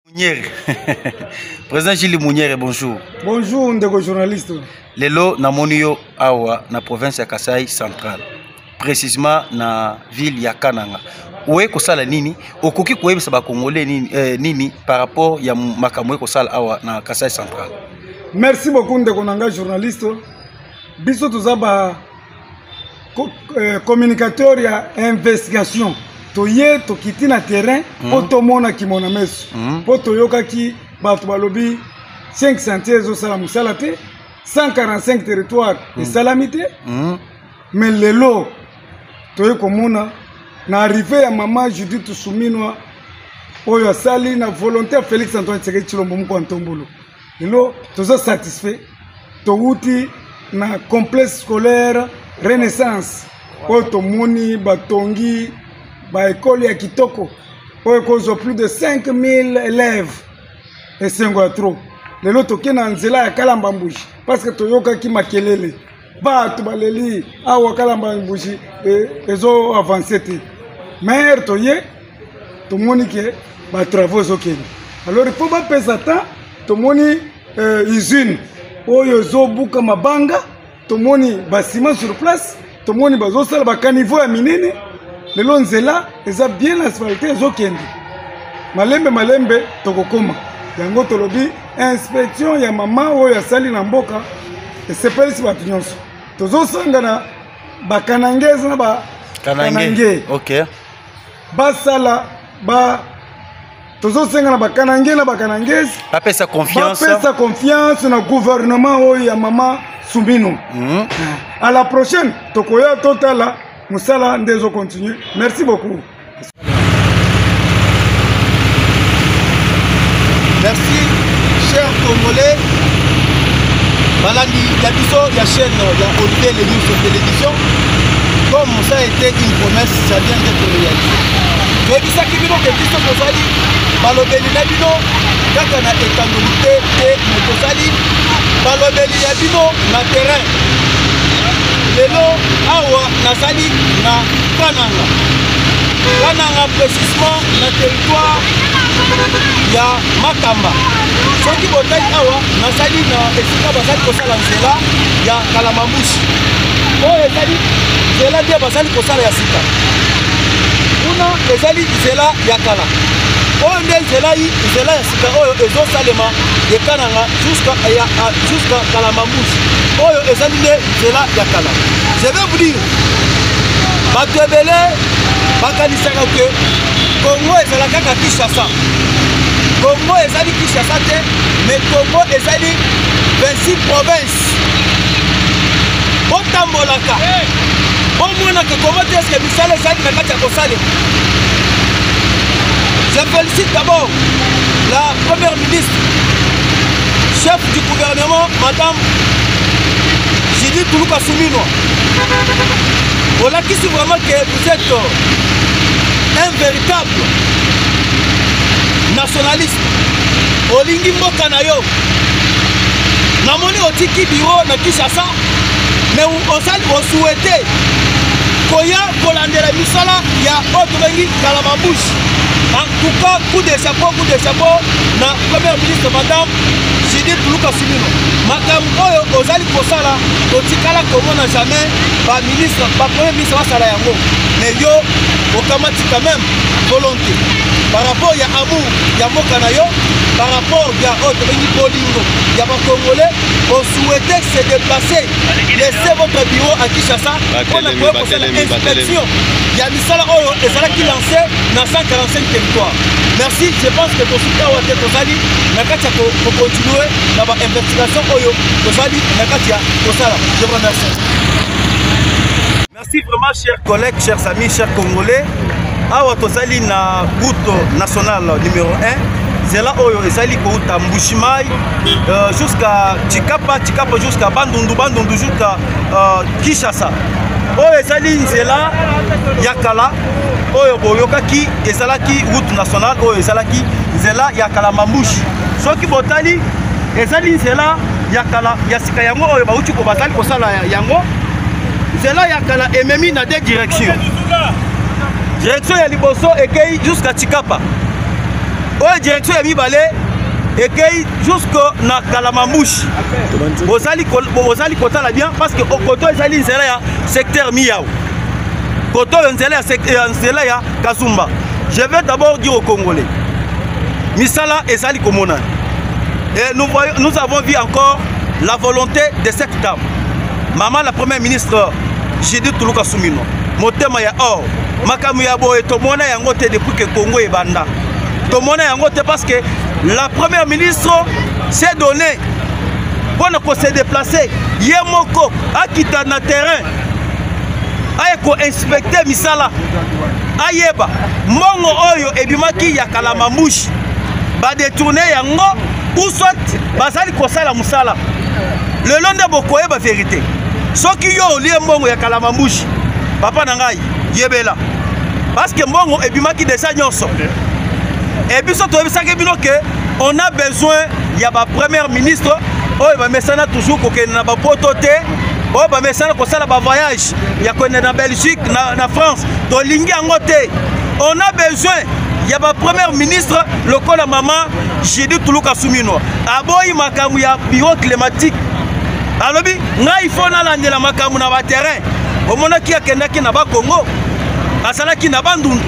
Mounière. Président Gilles Mounière, bonjour. Bonjour, ndeko journaliste. Lelo na monio awa na province ya Kasai Central. Précisément na ville ya Kananga. Oye kosala nini? Okoki koyebisa ba Congolais nini par rapport ya makambo kosala awa na Kasai Central. Merci beaucoup ndeko nanga journaliste. Biso tozaba communicateur ya investigation. Toye tokiti na terrain po tomona kimona meso po toyoka ki bato balobi 5 chantiers zo sala musala te 145 territoires et salamité mais lelo toye komona na arrivé ya mama Judith Suminwa oyo asali na volontaire Félix Antoine Tshisekedi Tshilombo mko Ntombolo lelo tozo satisfait touti na complexe scolaire Renaissance oyo tomoni batongi ba école ya kitoko oyo kozo plus de 5000 élèves et sengo trop lelo toke na nzela ya Kalamba Mbushi parce que toyoka ki makelele bato baleli awa Kalamba Mbushi ezo avancer te mais toye tomoni ke ba travaux zokeni alors il faut ba pesata tomoni usine oyo zo buka mabanga tomoni bâtiment sur place tomoni bazo sala ba caniveau ya minene lelo nzela eza bien asphalté ezokende malembe tokokoma yango tolobi inspection ya mama oyo asali na mboka esepelisi bato nyonso tozosanga na bakanangeze na bakanange okay. basala tozosenga na bakanange na bakanangeze bapesa confiance na gouvernement oyo ya mama Sumbino. À la prochaine tokoya totala Moussala Ndezo continue. Merci beaucoup. Merci, chers Congolais. Balandi, il y a la chaîne, il y a Olivier les news sur télévision. Comme ça a été une promesse, ça vient d'être réalisé. Je dis ça qui vient de Biso Kosali, Balobeli Nabino, Kakana et Kangolité, et Mokosali, Balobeli Nabino, na terrain. Lelo awa nazali na Kananga précisément na territoire ya Makamba soki botai awa nazali na esika bazali kosala nzela ya Kalamba Mbushi oyo ezali nzela nde bazali kosala ya sika kuna ezali nzela ya kala oyo nde nzela ya sika oyo ezosalema ya Kananga jusqu'à Kalamba Mbushi oyo ezali nde nzela ya kala. Je vais vous dire bato ebele bakanisaka ke Congo ezala kaka Kinshasa. Congo ezali Kinshasa te, mais Congo ezali 26 provinces. Botambolaka bomonaka comment est-ce que misala ezali na kati ya kosalema. Je félicite d'abord la première ministre, chef du gouvernement, madame Judith Suminwa. Voilà qui c'est vraiment que vous êtes un véritable nationaliste. Olingi mboka na yo. Namoni otiki biro na Kinshasa, mais osali osouhaité koya kolandela misala ya otobengi Kalamba Mbushi. En tout cas, coup de chapeau na première ministre madame Judith Suminwa. Makambo oyo ozali kosala totikala komona jamais ba ministre ba premier ministre basala yango mais yo okamati quand même volonté par rapport ya amour ya mboka na yo par rapport ya autre bengi bolingo ya ba Congolais on souhaitait se déplacer laisser votre bureau à Kinshasa pour la inspection ya misala oyo ezalaki lancé na 145 territoires. Merci, je pense que pour soutien wa tozali na kati ya ko continuer na ba investigation oyo tozali na kati ya kosala. Je vous remercie. Merci vraiment chers collègues, chers amis, chers Congolais. Awa tozali na route nationale numéro 1. C'est là oyo ezali ko uta Mbushimai jusqu'à Chikapa jusqu'à Bandundu jusqu'à Kinshasa. Oyo ezali nzela ya kala oyo boyokaki ezalaki route nationale oyo ezalaki nzela ya Kalamba Mbushi soki botali ezali nzela ya kala ya sika yango oyo bauti ko bazali kosala yango nzela ya kala ememi na deux directions. Direction ya liboso ekei jusqu'à Chikapa oyo direction ya mibale ekei jusqu'au na Kalamambushi bozali kotala bien parce que koto ezali nzela ya secteur Miao koto nzela ya Kazumba. Je vais d'abord dire aux Congolais misala ezali komona et nous avons vu encore la volonté de cette dame maman la première ministre Judith Tuluka Sumino motema ya or makamu ya boye tomona yango te depuis que Congo ebanda tomona yango te parce que la première ministre s'est donné pour se déplacer yemoko akita na terrain aye ko inspecter misala ayeba mbongo oyo ebimaki ya Kalamambushi ba détourner yango ou soit bazali kosala musala le long de bokoyeba vérité soki yo olie mbongo ya Kalamambushi papa na ngai yebela parce que mbongo ebimaki déjà nyonso et puis surtout on a besoin il y a ma première ministre oyo ba mesana toujours kokende na ba potote oyo ba mesana kosala ba voyage ya kende na Belgique na France to lingi yango te on a besoin il y a ma première ministre lokola maman Judith Tuluka Sumino aboyi makamu ya bureau climatique alobi ngai fona landela makamu na ba terrain omonaki akendaki na ba Congo asalaki na bandundu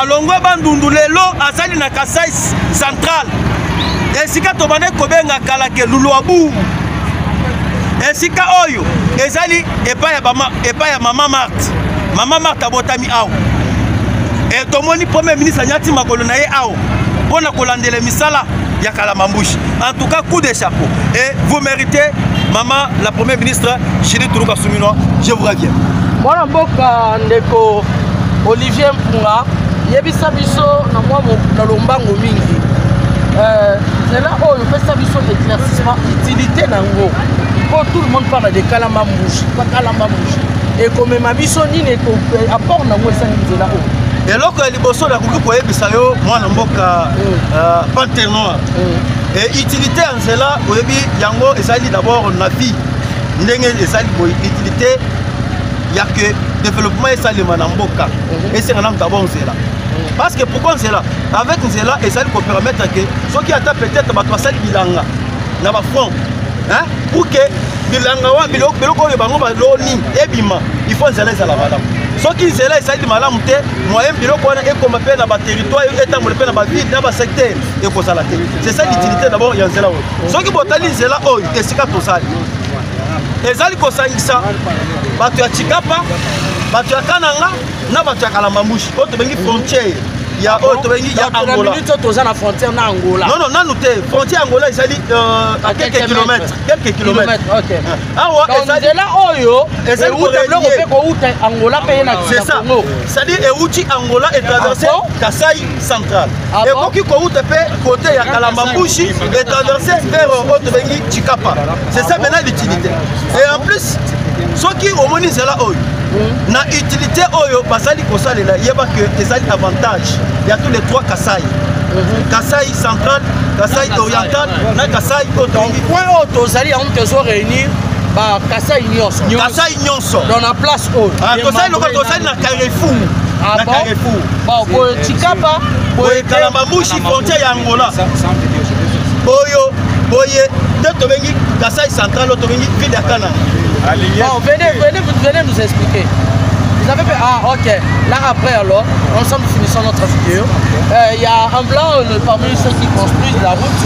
alongwe bandundu lelo azali na Kasai central esika tobane kobenga kalake luluabu esika oyo ezali epa ya mama Marthe abotami awo et tomoni premier ministre nyati makolo na ye awo pona kolandela misala ya Kalamambushi. En tout cas coup de chapeau et vous méritez maman la première ministre Judith Tuluka Sumino, je vous reviens. Mwana mboka ndeko Olivier Mpunga yebisa biso na mwa na lombango mingi là oyo pesa biso éclaircissement utilité nango pour tout le monde parle de Kalamambushi et comme ma biso nini ko apport nango esani nzela oyo eloko ya liboso na kuki koyebisa yo mwana mboka Panthère Noire et utilité ya nzela oyebi yango ezali d'abord na vie ndenge ezali boye utilité ya que développement esalema na mboka esenga na d'abord nzela parce que pourquoi nzela avec nzela ezali ko permettre que soki ata peut-être bato basali bilanga na ba front hein pour que bilanga wa biloko oyo bango baloni ebima il faut nzela ezala malamu soki nzela ezali malamu te moyen biloko wana ekoma pe na ba territoire etambola pe na ba ville na ba secteur ekozala te c'est ça l'utilité d'abord ya nzela oyo soki botali nzela oyo esika tosali ezali kosangisa bato ya Chikapa bato ya Kananga na bato ya Kalamambushi oyo tobengi frontière ya oyo tobengi ya Angola toza na frontière na Angola non nanu te frontière Angola ezali à quelques kilomètres OK awa ezali nzela oyo ezali ko pe ko uta Angola pe na c'est ça c'est-à-dire euti Angola et traverser Kasai central et koki ko uta pe côté ya Kalamambushi et traverser vers otobengi Chikapa c'est ça maintenant l'utilité et en plus soki omoni nzela oyo na utilité oyo basali kosalela yeba que ezali avantage ya tous les trois Kasai Kasai central Kasai oriental na Kasai donc point auto zali on te zo réunir ba Kasai nyonso dans la place haute Kasai local Kasai na Carrefour na Carrefour bon Chikapa boye Kalamambushi frontière ya Angola oyo boye te tobengi Kasai central tobengi ville ya Kananga. Bon, venez nous expliquer. Vous avez fait, ok, là après alors, ensemble finissons notre vidéo. Il y a un blanc parmi ceux qui construisent la route.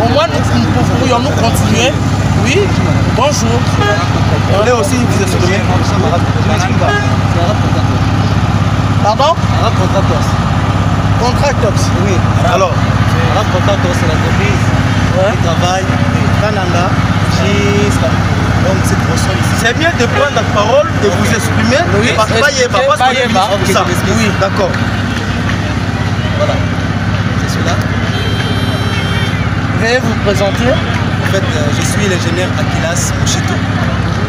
Au moins nous pourrions-nous continuer. Oui, bonjour. On est aussi vous exprimer. Pardon? Contractors. Oui. Alors, Contractors, c'est l'entreprise qui travaille Kananga. Donc c'est bien de prendre la parole et vous exprimer. Oui, parce que ça. Oui, d'accord. Voilà, c'est cela. Veuillez vous présenter. En fait, je suis l'ingénieur Akilas Mouchitou.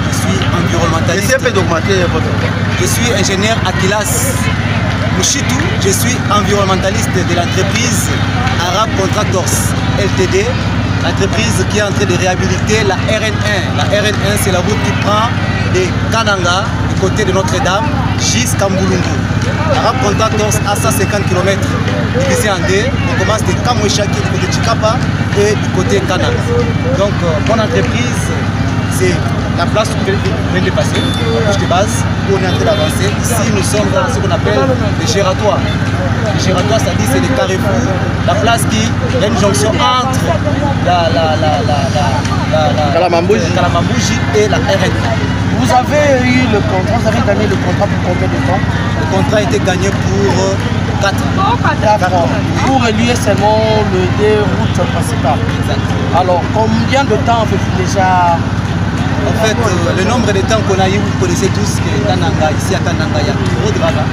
Je suis environnementaliste. Essayez un peu d'augmenter votre voix. Je suis ingénieur Akilas Mouchitou. Je suis environnementaliste de l'entreprise Arab Contractors LTD. L'entreprise qui est en train de réhabiliter la RN1. La RN1, c'est la route qui prend de Kananga, du côté de Notre-Dame, jusqu'à Mbulungu. Arab Contractors à 150 km divisé en deux. On commence de Kamouéchaki du côté de Chikapa et du côté Kananga. Donc, mon entreprise, c'est la place où on vient de passer, la couche de base, où on est en train d'avancer. Ici, nous sommes dans ce qu'on appelle les gératoires. Les gératoires, ça dit c'est les carrefours. La place qui il y a une jonction entre la Kalamambouji et la RN. Vous avez eu le contrat, vous avez gagné le contrat pour combien de temps? Le contrat a été gagné pour 4 ans. Pour relier seulement le deux routes principales. Exact. Alors, combien de temps avez-vous déjà? En fait, le nombre de temps qu'on a eu, vous connaissez tous que Kananga, ici à Kananga, il y a trop de ravins.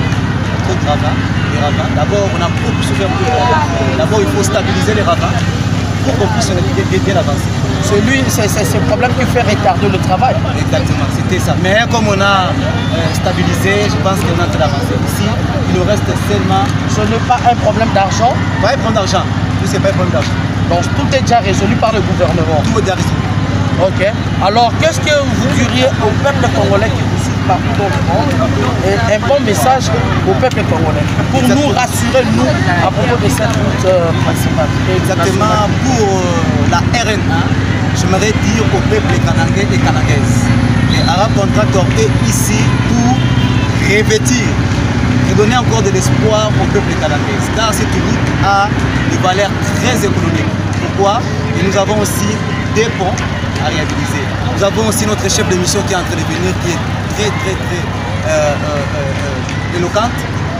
D'abord, on a beaucoup souffert de ravins. D'abord, il faut stabiliser les ravins pour qu'on puisse bien avancer. C'est ce problème qui fait retarder le travail. Exactement, c'était ça. Mais comme on a stabilisé, je pense qu'on a fait d'avancer. Ici, il nous reste seulement... Ce n'est pas un problème d'argent? Pas un problème d'argent. Ce n'est pas un problème d'argent. Donc tout est déjà résolu par le gouvernement? Tout est déjà résolu. Ok. Alors, qu'est-ce que vous diriez au peuple congolais qui vous suit partout dans le monde? Et un bon message au peuple congolais pour nous rassurer, nous, à propos de cette route principale. Exactement. Pour la RN1, j'aimerais dire au peuple kanangais et kanangaises, les Arab Contractors est ici pour revêtir et donner encore de l'espoir au peuple kanangais. Car cette route a des valeurs très économiques. Pourquoi? Et nous avons aussi des ponts à réhabiliter. Nous avons aussi notre chef de mission qui est en train de venir, qui est très éloquente.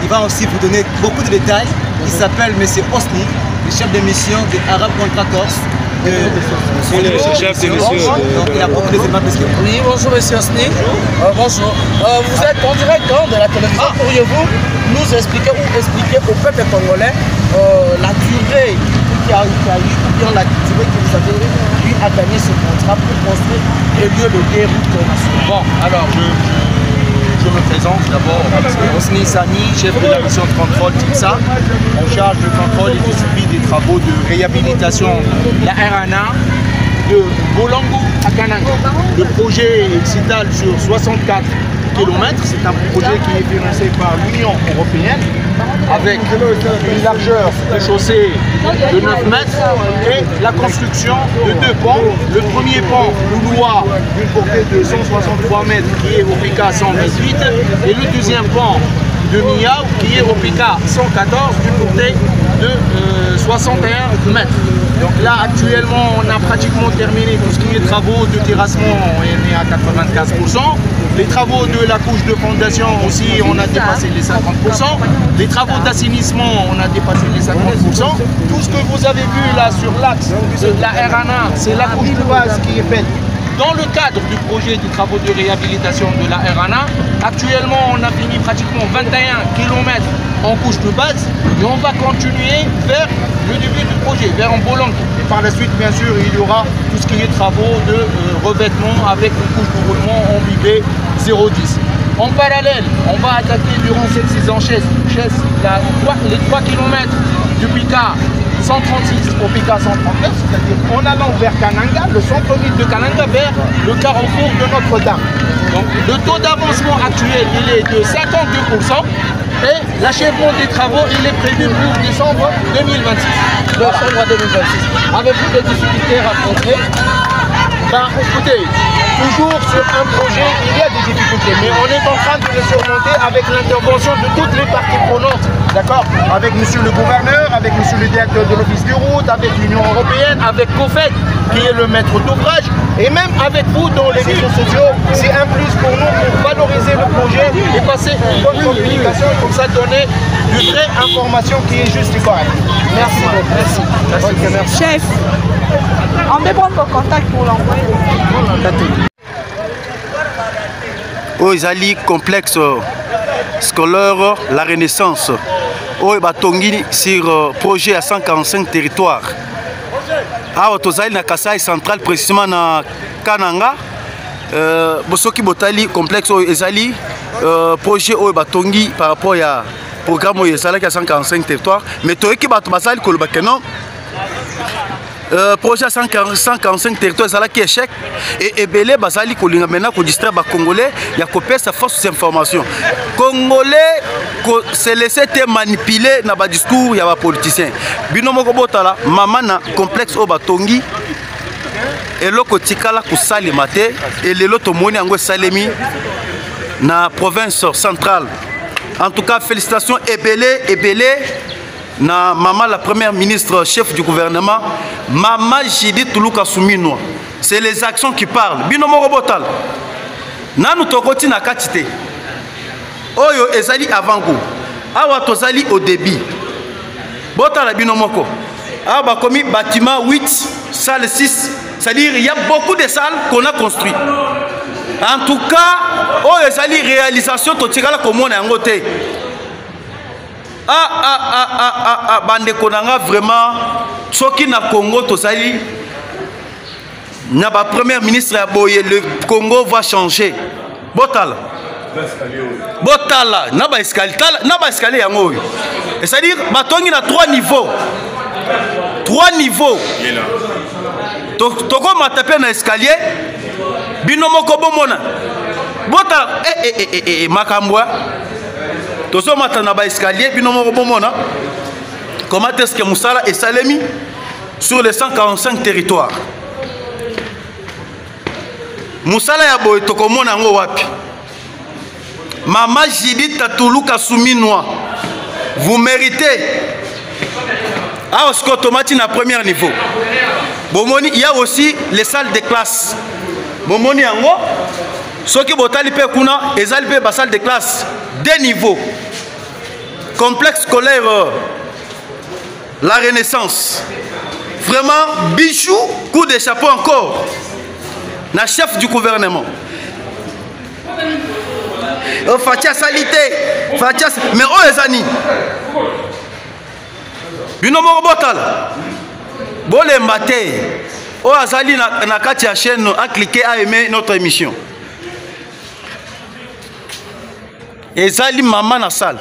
Il va aussi vous donner beaucoup de détails. Il s'appelle M. Osni, le chef de mission de Arab Contractors. Monsieur le chef de mission. Donc il a beaucoup d'éléments parce que... Oui, bonjour M. Osni. Bonjour. Vous êtes en direct de la télévision. Pourriez-vous nous expliquer ou expliquer au peuple congolais la durée qui a eu, ou bien la durée que vous avez eu à gagner ce contrat pour construire et lieu de déroute nationale? Bon, alors je me présente d'abord, Osni Sani, chef de la mission de contrôle TIPSA, en charge du contrôle et du suivi des travaux de réhabilitation de la RN1 de Bolongo à Kananga. Le projet s'étale sur 64 km, c'est un projet qui est financé par l'Union européenne avec une largeur de chaussée de 9 mètres et la construction de 2 ponts. Le premier pont, Louloua, d'une portée de 163 mètres qui est au PK 118 et le deuxième pont de Miaou qui est au PK 114 d'une portée de 61 mètres. Donc là actuellement on a pratiquement terminé tout ce qui est travaux de terrassement, on est à 95%. Les travaux de la couche de fondation aussi on a dépassé les 50%. Les travaux d'assainissement on a dépassé les 50%. Tout ce que vous avez vu là sur l'axe de la RN1, c'est la couche de base qui est faite. Dans le cadre du projet des travaux de réhabilitation de la RN1, actuellement on a fini pratiquement 21 km en couche de base et on va continuer vers le début du projet, vers Mbolongo. Et par la suite, bien sûr, il y aura tout ce qui est travaux de revêtement avec une couche de roulement en bibé 0,10. En parallèle, on va attaquer durant cette saison les 3 km du Pika 136 au PK 139, c'est-à-dire en allant vers Kananga, le centre-ville de Kananga vers le carrefour de Notre-Dame. Donc le taux d'avancement actuel il est de 52% et l'achèvement des travaux il est prévu pour décembre 2026. Avez-vous des difficultés rencontrées? Ben écoutez, toujours sur un projet, il y a des difficultés, mais on est en train de les surmonter avec l'intervention de toutes les parties prenantes, d'accord? Avec monsieur le gouverneur, avec monsieur le directeur de l'office de route, avec l'Union européenne, avec COFED, qui est le maître d'ouvrage, et même avec vous dans les réseaux sociaux. C'est un plus pour nous pour valoriser le projet et passer une bonne communication et comme ça donner une vraie information qui est juste et correcte. Merci beaucoup. Merci. Okay, merci. Chef, on peut prendre vos contacts pour l'envoyer. Ezali complexe scolaire La Renaissance. Batongi sur projet à 145 territoires. Awa tozali na Kasai central précisément na Kananga. Bosoki botali complexe ezali projet batongi par rapport à programme ezali à 145 territoires. Mais toyeki bato basali koloba que non. projet 145 territoire ezalaki échec et ebele bazali kolinga maintenant kodistraire bacongolais ya kopesa fausse information. Congolais se laisser te manipuler na badiscours ya bapoliticien. Bino moko botala mama na complexe o batongi eloko tikala kosalema te elelo tomoni yango esalemi na province centrale. En tout cas, félicitations ebele na maman la première ministre chef du gouvernement Mama Judith Tuluka Suminwa. C'est les actions qui parlent. Bino moko botal nanu tokoti na katite oyo ezali avant go awa tozali au débit botala bino moko awa bakomi bâtiment 8 salle 6, c'est-à-dire il y a beaucoup de salles qu'on a construit. En tout cas oyo ezali réalisation totikala komona yango te. Bande konanga vraiment soki na Congo tozali na ba premier ministre ya boye le Congo va changer. Botala na ba escalier yango oyo. C'est-à-dire batongi na 3 niveaux. 3 niveaux. Toko matape na escalier bino moko bomona. Botala makambwa tozo mata na ba escalier bino moko bomona. Comment est-ce que Moussala et Salemi sur les 145 territoires? Moussala ya boy tokomona ngo wapi? Mama Judith Tuluka Suminwa, vous méritez. Ah, ce qu'automatique à premier niveau. Bomoni, il y a aussi les salles de classe. Bomoni yango, ce qui botali pe kuna, ezali pe ba salle de classe, 2 niveaux. Complexe scolaire La Renaissance. Vraiment bijou, coup de chapeau encore. Na chef du gouvernement. Fatia salité, Fatia, mais oh les amis. Bino moko botala. Bolé maté. Oh azali na kati ya chaîne a cliquer à aimer notre émission. Ezali maman na salle.